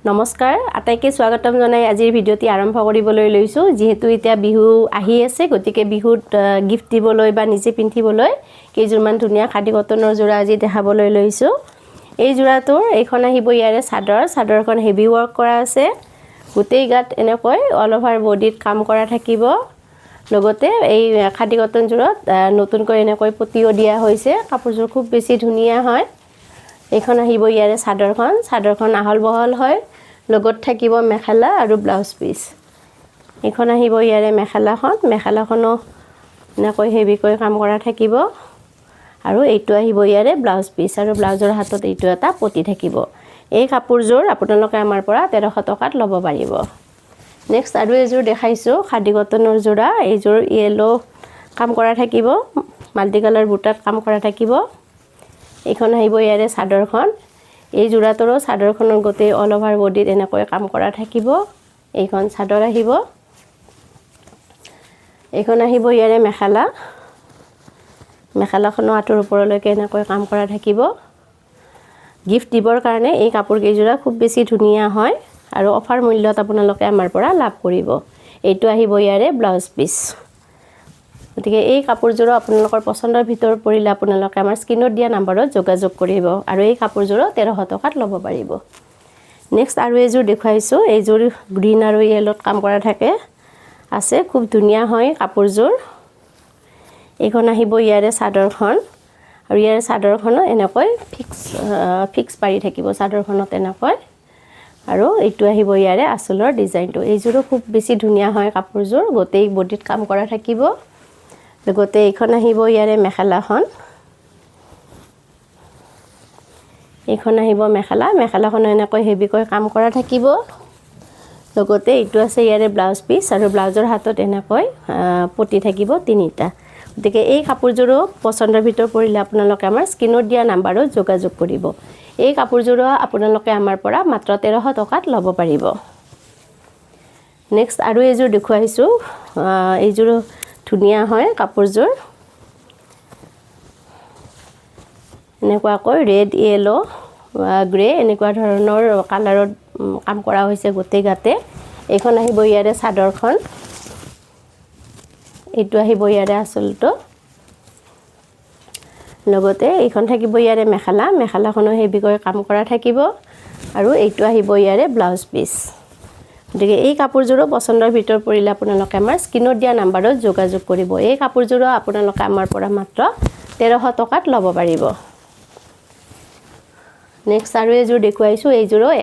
নমস্কাৰ আটাইকে স্বাগতম জনাই আজিৰ ভিডিঅ'টি আৰম্ভ কৰিবলৈ লৈছো যেহেতু এতিয়া বিহু আহি আছে গতিকে বিহুত গিফট দিবলৈ বা নিজে পিন্ধিবলৈ কেইজনমান ধুনিয়া খাদি কটনৰ জোৰা আজি দেখাবলৈ লৈছো এই জোৰাটোৰ এইখন আহিব ইয়াৰে চাদৰখন হেভি ওয়াৰ্ক কৰা আছে গোটেই গাত এনেকৈ অল ওভাৰ বডিত কাম কৰা থাকিব লগতে এই খাদি কটন জোৰত নতুনকৈ এনেকৈ পটিও দিয়া হৈছে কাপোৰজোৰ খুব বেছি ধুনিয়া হয় এইখন আহিব ইয়াৰে চাদৰখন আহল বহল হয় লগত থাকিব মেখেলা আৰু ব্লাউজ পিস এইখন আহিব ইয়াৰে মেখেলাখনো এনেকৈ হেভিকৈ কাম কৰা থাকিব আৰু এইটো আহিব ইয়াৰে ব্লাউজ পিস আৰু ব্লাউজৰ হাতত এইটো এটা পটি থাকিব এই কাপোৰজোৰ আপোনালোকে আমাৰ পৰা 1300 টকাত ল'ব পাৰিব নেক্সট আৰু এজোৰ দেখাইছো খাদি কটনৰ জোৰা এইজোৰ ইয়েলো কাম কৰা থাকিব মাল্টি কালাৰ বুটাত কাম কৰা থাকিব এইখন আহিব ইয়াৰে চাদৰখন এই জোৰাটোৰো চাদৰখনৰ গতে অল ওভাৰ বডিত এনেকৈ কাম কৰা থাকিব এইখন চাদৰ আহিব এইখন আহিব ইয়াৰে মেখেলাখনৰ আঁতৰ ওপৰলৈকে এনেকৈ কাম কৰা থাকিব গিফট দিবৰ কাৰণে এই কাপোৰ কেইজোৰা খুব বেছি ধুনিয়া হয় আৰু অফাৰ মূল্যত আপোনালোকে আমাৰ পৰা লাভ কৰিব এইটো আহিব ইয়াৰে ব্লাউজ পিস গতিকে এই কাপোৰজোৰ আপোনালোকৰ পছন্দৰ ভিতৰ পৰিলে আপোনালোকে আমাৰ স্ক্ৰিনত দিয়া নম্বৰত যোগাযোগ কৰিব আৰু এই কাপোৰজোৰ 1300 টকাত ল'ব পাৰিব নেক্সট আৰু এজোৰ দেখাইছো এইজোৰ গ্ৰীন আৰু ইয়েলোত কাম কৰা থাকে আছে খুব ধুনিয়া হয় কাপোৰজোৰ এইখন আহিব ইয়াৰে চাদৰখন আৰু ইয়াৰে চাদৰখন এনেকৈ ফিক্স পাৰি থাকিব চাদৰখনত এনেকৈ আৰু এইটো আহিব ইয়াৰে আঁচলৰ ডিজাইনটো এইজোৰো খুব বেছি ধুনিয়া হয় কাপোৰজোৰ গোটেই বডিত কাম কৰা থাকিব লগতে এইখন আহিব ইয়াৰে এইখন আহিব মেখেলাখন এনেকৈ হেভিকৈ কাম কৰা থাকিব লগতে এইটো আছে ইয়াৰে ব্লাউজ পিস আৰু ব্লাউজৰ হাতত এনেকৈ পটি থাকিব তিনিটা গতিকে এই কাপোৰজোৰো পছন্দৰ ভিতৰ পৰিলে আপোনালোকে আমাৰ স্ক্ৰিনত দিয়া নম্বৰত যোগাযোগ কৰিব এই কাপোৰজোৰো আপোনালোকে আমাৰ পৰা মাত্ৰ 1300 টকাত ল'ব পাৰিব নেক্সট আৰু এজোৰ দেখুৱাইছো এইজোৰ ধুনিয়া হয় কাপোৰজোৰ এনেকুৱাকৈ ৰেড ইয়েলো গ্ৰে এনেকুৱা ধৰণৰ কালাৰত কাম কৰা হৈছে গোটেই গাতে এইখন আহিব ইয়াৰে চাদৰখন এইটো আহিব ইয়াৰে আঁচলটো লগতে এইখন থাকিব ইয়াৰে মেখেলাখনো হেভিকৈ কাম কৰা থাকিব আৰু এইটো আহিব ইয়াৰে ব্লাউজ পিস গতিকে এই কাপোৰজোৰো পছন্দৰ ভিতৰ পৰিলে আপোনালোকে আমাৰ স্ক্ৰিনত দিয়া নম্বৰত যোগাযোগ কৰিব এই কাপোৰজোৰো আপোনালোকে আমাৰ পৰা মাত্ৰ 1300 টকাত ল'ব পাৰিব নেক্সট আৰু এজোৰ দেখুৱাইছো এইজোৰো